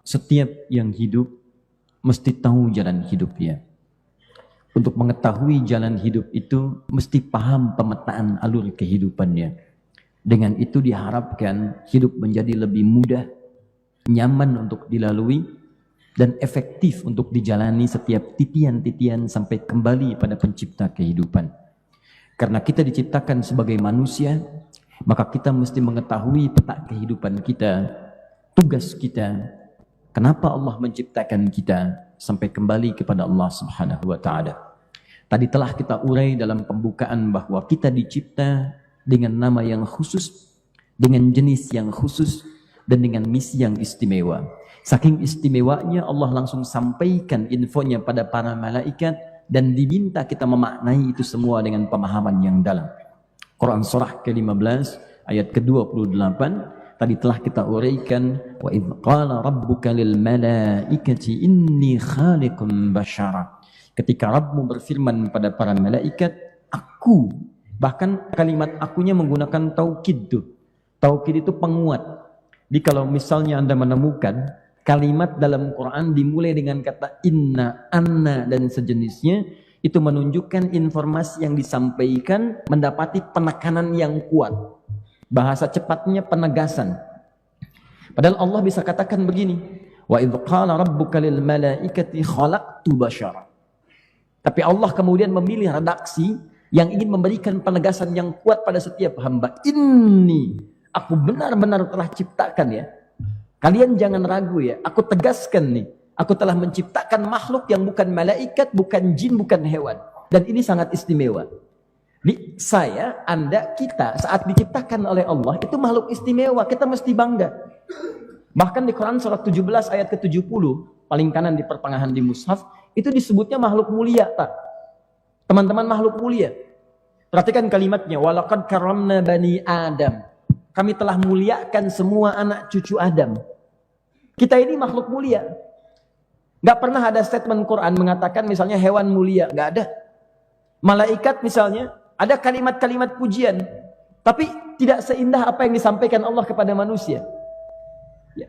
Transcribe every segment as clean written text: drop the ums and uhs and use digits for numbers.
Setiap yang hidup mesti tahu jalan hidupnya. Untuk mengetahui jalan hidup itu mesti paham pemetaan alur kehidupannya. Dengan itu diharapkan hidup menjadi lebih mudah, nyaman untuk dilalui, dan efektif untuk dijalani setiap titian-titian sampai kembali pada pencipta kehidupan. Karena kita diciptakan sebagai manusia, maka kita mesti mengetahui peta kehidupan kita, tugas kita, kenapa Allah menciptakan kita sampai kembali kepada Allah Subhanahu wa taala. Tadi telah kita urai dalam pembukaan bahwa kita dicipta dengan nama yang khusus, dengan jenis yang khusus, dan dengan misi yang istimewa. Saking istimewanya Allah langsung sampaikan infonya pada para malaikat dan diminta kita memaknai itu semua dengan pemahaman yang dalam. Quran surah ke-15 ayat ke-28 tadi telah kita uraikan, wa idz qala rabbuka lil malaikati inni khaliqun basyara. Ketika Rabbmu berfirman pada para malaikat, aku, bahkan kalimat akunya menggunakan taukid tuh. Taukid itu penguat. Jadi kalau misalnya Anda menemukan kalimat dalam Quran dimulai dengan kata inna, anna dan sejenisnya, itu menunjukkan informasi yang disampaikan mendapati penekanan yang kuat. Bahasa cepatnya penegasan. Padahal Allah bisa katakan begini, wa idz qala rabbuka lil malaikati khalaqtu basyara. Tapi Allah kemudian memilih redaksi yang ingin memberikan penegasan yang kuat pada setiap hamba. Ini aku benar-benar telah ciptakan ya. Kalian jangan ragu ya. Aku tegaskan nih. Aku telah menciptakan makhluk yang bukan malaikat, bukan jin, bukan hewan. Dan ini sangat istimewa. Saya, Anda, kita saat diciptakan oleh Allah itu makhluk istimewa. Kita mesti bangga. Bahkan di Quran surat 17 ayat ke-70, paling kanan di pertengahan di mushaf, itu disebutnya makhluk mulia, tak? Teman-teman, makhluk mulia. Perhatikan kalimatnya, walaqad karramna bani Adam. Kami telah muliakan semua anak cucu Adam. Kita ini makhluk mulia. Gak pernah ada statement Quran mengatakan misalnya hewan mulia, gak ada. Malaikat misalnya, ada kalimat-kalimat pujian, tapi tidak seindah apa yang disampaikan Allah kepada manusia.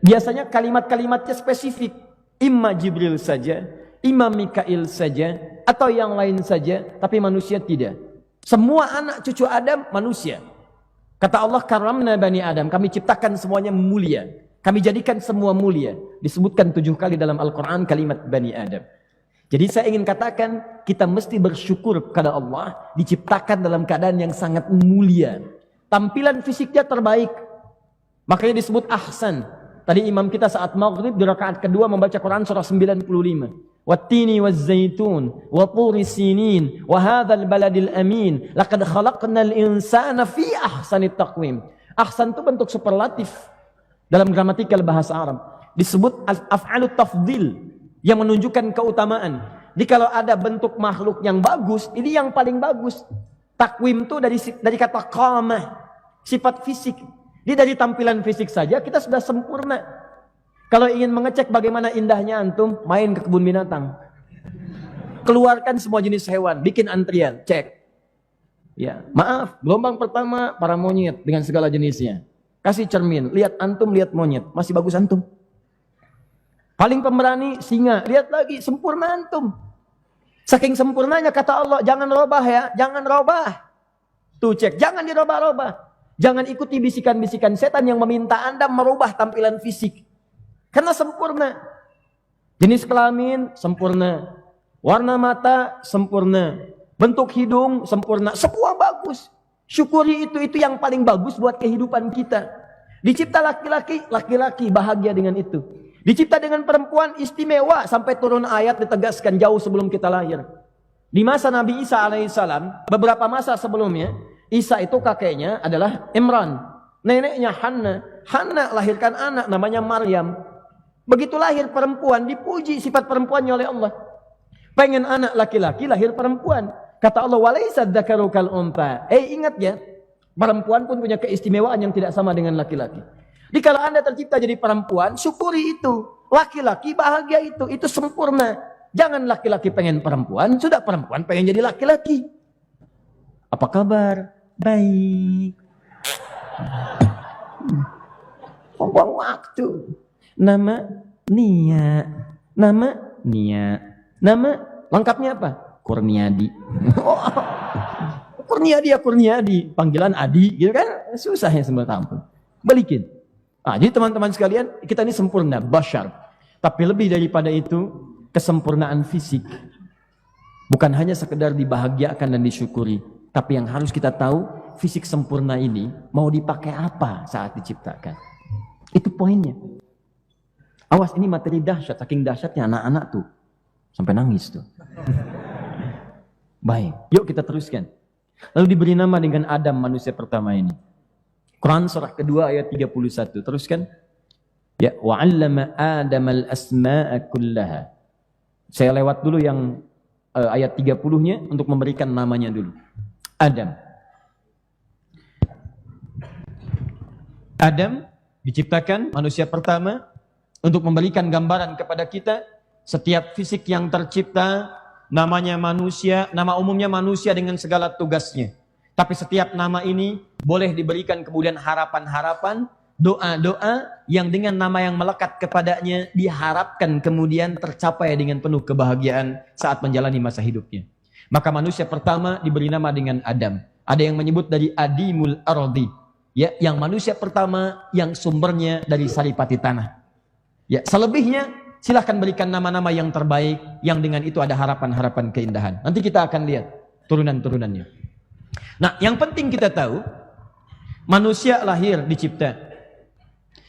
Biasanya kalimat-kalimatnya spesifik. Imma Jibril saja, imma Mikail saja, atau yang lain saja, tapi manusia tidak. Semua anak cucu Adam manusia. Kata Allah, karamna bani Adam, kami ciptakan semuanya mulia. Kami jadikan semua mulia. Disebutkan 7 kali dalam Al-Quran kalimat bani Adam. Jadi saya ingin katakan, kita mesti bersyukur kepada Allah, diciptakan dalam keadaan yang sangat mulia. Tampilan fisiknya terbaik. Makanya disebut ahsan. Tadi imam kita saat maghrib di rakaat kedua membaca Quran surah 95. Wattini wazzaitun wa turi sinin wa hadzal baladil amin laqad khalaqnal insana fi ahsanit taqwim. Ahsan itu bentuk superlatif dalam gramatikal bahasa Arab. Disebut af'alut tafdil yang menunjukkan keutamaan. Jadi kalau ada bentuk makhluk yang bagus, ini yang paling bagus. Takwim itu dari kata qamah, sifat fisik. Jadi dari tampilan fisik saja kita sudah sempurna. Kalau ingin mengecek bagaimana indahnya antum, main ke kebun binatang. Keluarkan semua jenis hewan, bikin antrian, cek. Ya, maaf, gelombang pertama para monyet dengan segala jenisnya. Kasih cermin, lihat antum, lihat monyet, masih bagus antum. Paling pemberani singa, lihat lagi sempurna antum. Saking sempurnanya kata Allah, jangan robah ya, jangan robah. Tuh cek, jangan dirobah-robah. Jangan ikuti bisikan-bisikan setan yang meminta Anda merubah tampilan fisik. Karena sempurna. Jenis kelamin sempurna. Warna mata sempurna. Bentuk hidung sempurna. Semua bagus. Syukuri itu yang paling bagus buat kehidupan kita. Dicipta laki-laki, laki-laki bahagia dengan itu. Dicipta dengan perempuan istimewa sampai turun ayat ditegaskan jauh sebelum kita lahir. Di masa Nabi Isa alaihissalam, beberapa masa sebelumnya, Isa itu kakeknya adalah Imran. Neneknya Hanna. Hanna lahirkan anak namanya Maryam. Begitu lahir perempuan, dipuji sifat perempuannya oleh Allah. Pengen anak laki-laki, lahir perempuan. Kata Allah, walaisa dzakaru kal unta. Ingat ya, perempuan pun punya keistimewaan yang tidak sama dengan laki-laki. Jadi kalau Anda tercipta jadi perempuan, syukuri itu. Laki-laki bahagia itu sempurna. Jangan laki-laki pengen perempuan, sudah perempuan pengen jadi laki-laki. Apa kabar? Baik. Buang waktu. Nama Nia. Nama Nia. Nama lengkapnya apa? Kurniadi. Kurniadi. Panggilan Adi, gitu kan? Susahnya semua tampil. Balikin. Jadi teman-teman sekalian, kita ini sempurna, bashar. Tapi lebih daripada itu, kesempurnaan fisik. Bukan hanya sekedar dibahagiakan dan disyukuri. Tapi yang harus kita tahu, fisik sempurna ini mau dipakai apa saat diciptakan. Itu poinnya. Awas, ini materi dahsyat, saking dahsyatnya anak-anak tuh. Sampai nangis tuh. Baik, yuk kita teruskan. Lalu diberi nama dengan Adam, manusia pertama ini. Quran surah kedua ayat 31. Teruskan. Ya, wa 'allama Adam al-asma'a kullaha. Saya lewat dulu yang ayat 30-nya untuk memberikan namanya dulu. Adam. Adam diciptakan manusia pertama untuk memberikan gambaran kepada kita setiap fisik yang tercipta namanya manusia, nama umumnya manusia dengan segala tugasnya. Tapi setiap nama ini boleh diberikan kemudian harapan-harapan, doa-doa yang dengan nama yang melekat kepadanya diharapkan kemudian tercapai dengan penuh kebahagiaan saat menjalani masa hidupnya. Maka manusia pertama diberi nama dengan Adam. Ada yang menyebut dari Adimul Ardi, ya, yang manusia pertama yang sumbernya dari saripati tanah. Ya, selebihnya silahkan berikan nama-nama yang terbaik yang dengan itu ada harapan-harapan keindahan. Nanti kita akan lihat turunan-turunannya. Nah, yang penting kita tahu, manusia lahir dicipta.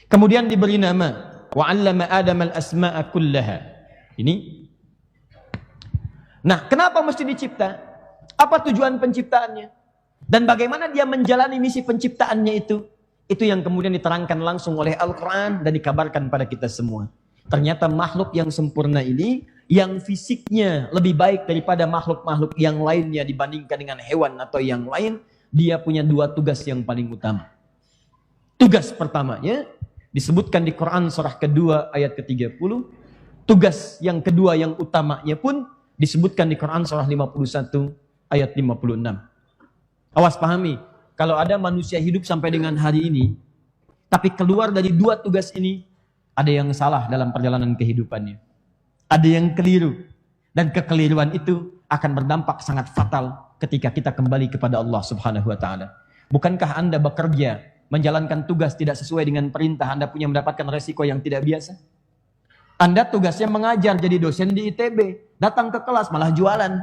Kemudian diberi nama, wa 'allama Adam al-asma'a kullaha. Ini. Nah, kenapa mesti dicipta? Apa tujuan penciptaannya? Dan bagaimana dia menjalani misi penciptaannya itu? Itu yang kemudian diterangkan langsung oleh Al-Quran dan dikabarkan pada kita semua. Ternyata makhluk yang sempurna ini, yang fisiknya lebih baik daripada makhluk-makhluk yang lainnya dibandingkan dengan hewan atau yang lain, dia punya dua tugas yang paling utama. Tugas pertamanya disebutkan di Quran surah kedua ayat ke-30. Tugas yang kedua yang utamanya pun disebutkan di Quran surah 51 ayat 56. Awas pahami, kalau ada manusia hidup sampai dengan hari ini, tapi keluar dari dua tugas ini, ada yang salah dalam perjalanan kehidupannya. Ada yang keliru. Dan kekeliruan itu akan berdampak sangat fatal ketika kita kembali kepada Allah Subhanahu wa ta'ala. Bukankah Anda bekerja, menjalankan tugas tidak sesuai dengan perintah, Anda punya mendapatkan resiko yang tidak biasa? Anda tugasnya mengajar jadi dosen di ITB, datang ke kelas malah jualan.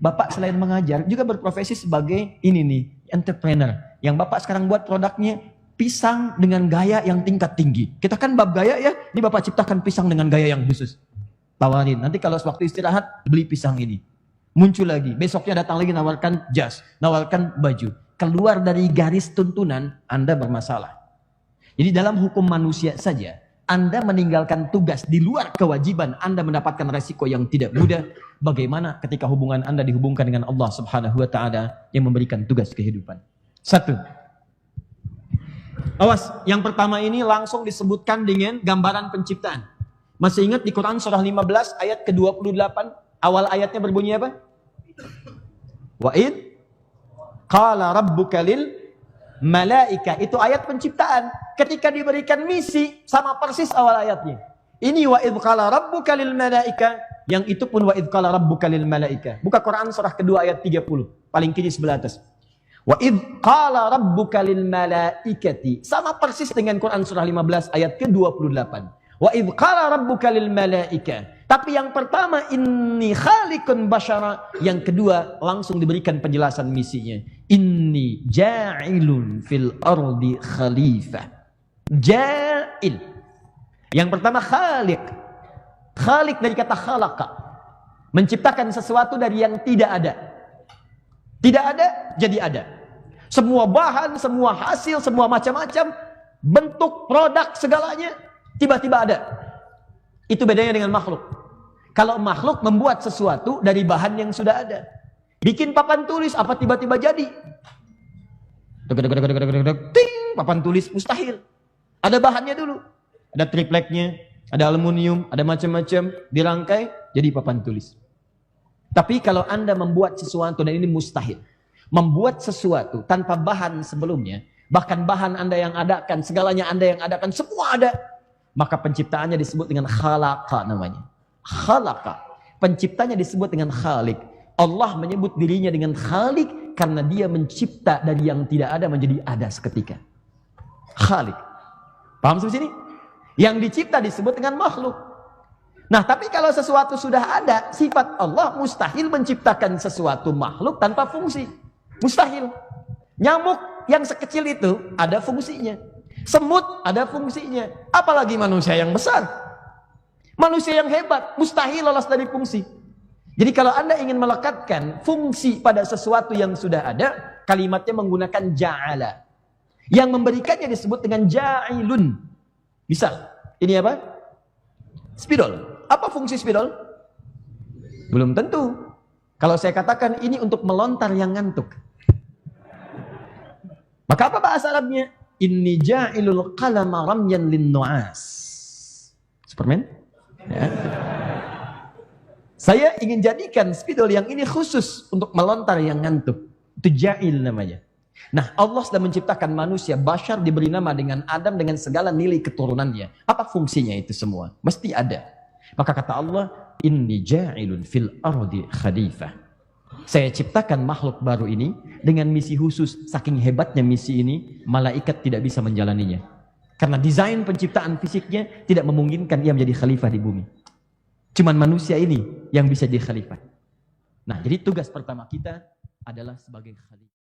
Bapak selain mengajar juga berprofesi sebagai ini nih, entrepreneur. Yang Bapak sekarang buat produknya pisang dengan gaya yang tingkat tinggi. Kita kan bab gaya ya, ini Bapak ciptakan pisang dengan gaya yang khusus. Tawarin, nanti kalau waktu istirahat beli pisang ini. Muncul lagi, besoknya datang lagi nawarkan jas, nawarkan baju. Keluar dari garis tuntunan, Anda bermasalah. Jadi dalam hukum manusia saja, Anda meninggalkan tugas di luar kewajiban, Anda mendapatkan resiko yang tidak mudah. Bagaimana ketika hubungan Anda dihubungkan dengan Allah Subhanahu wa ta'ala yang memberikan tugas kehidupan? Satu. Awas, yang pertama ini langsung disebutkan dengan gambaran penciptaan. Masih ingat di Quran surah 15 ayat ke-28, awal ayatnya berbunyi apa? Wa'id qala rabbuka lil malaika. Itu ayat penciptaan. Ketika diberikan misi, sama persis awal ayatnya. Ini wa'id qala rabbuka lil malaika, yang itu pun wa'id qala rabbuka lil malaika. Buka Quran surah kedua ayat 30, paling kiri sebelah atas. Wa'id qala rabbuka lil malaikati, sama persis dengan Quran surah 15 ayat ke-28. Wa idh qala rabbuka lil malaika. Tapi yang pertama inni khaliqun basyara, yang kedua langsung diberikan penjelasan misinya. Inni ja'ilun fil ardi khalifah. Ja'il. Yang pertama khaliq. Khaliq dari kata khalaqa. Menciptakan sesuatu dari yang tidak ada. Tidak ada jadi ada. Semua bahan, semua hasil, semua macam-macam bentuk, produk segalanya tiba-tiba ada. Itu bedanya dengan makhluk. Kalau makhluk membuat sesuatu dari bahan yang sudah ada. Bikin papan tulis, apa tiba-tiba jadi? Ting, papan tulis mustahil. Ada bahannya dulu. Ada tripleknya, ada aluminium, ada macam-macam, dirangkai jadi papan tulis. Tapi kalau Anda membuat sesuatu, dan ini mustahil. Membuat sesuatu tanpa bahan sebelumnya, bahkan bahan Anda yang adakan, segalanya Anda yang adakan, semua ada. Maka penciptaannya disebut dengan khalaqa namanya. Khalaqa. Penciptanya disebut dengan khalik. Allah menyebut dirinya dengan khalik karena dia mencipta dari yang tidak ada menjadi ada seketika. Khalik. Paham sampai sini? Yang dicipta disebut dengan makhluk. Nah, tapi kalau sesuatu sudah ada, sifat Allah mustahil menciptakan sesuatu makhluk tanpa fungsi. Mustahil. Nyamuk yang sekecil itu ada fungsinya. Semut ada fungsinya. Apalagi manusia yang besar. Manusia yang hebat, mustahil lolos dari fungsi. Jadi kalau Anda ingin melekatkan fungsi pada sesuatu yang sudah ada, kalimatnya menggunakan ja'ala. Yang memberikannya disebut dengan ja'ilun. Misal, ini apa? Spidol. Apa fungsi spidol? Belum tentu. Kalau saya katakan ini untuk melontar yang ngantuk. Maka apa bahasa Arabnya? Inni ja'ilul qalama ramyan linnu'as. Superman? Ya. Saya ingin jadikan spidol yang ini khusus untuk melontar yang ngantuk. Itu ja'il namanya. Nah, Allah sudah menciptakan manusia, Bashar diberi nama dengan Adam dengan segala nilai keturunannya. Apa fungsinya itu semua? Mesti ada. Maka kata Allah, inni ja'ilun fil ardi khalifah. Saya ciptakan makhluk baru ini dengan misi khusus. Saking hebatnya misi ini, malaikat tidak bisa menjalaninya. Karena desain penciptaan fisiknya tidak memungkinkan ia menjadi khalifah di bumi. Cuman manusia ini yang bisa jadi khalifah. Nah, jadi tugas pertama kita adalah sebagai khalifah.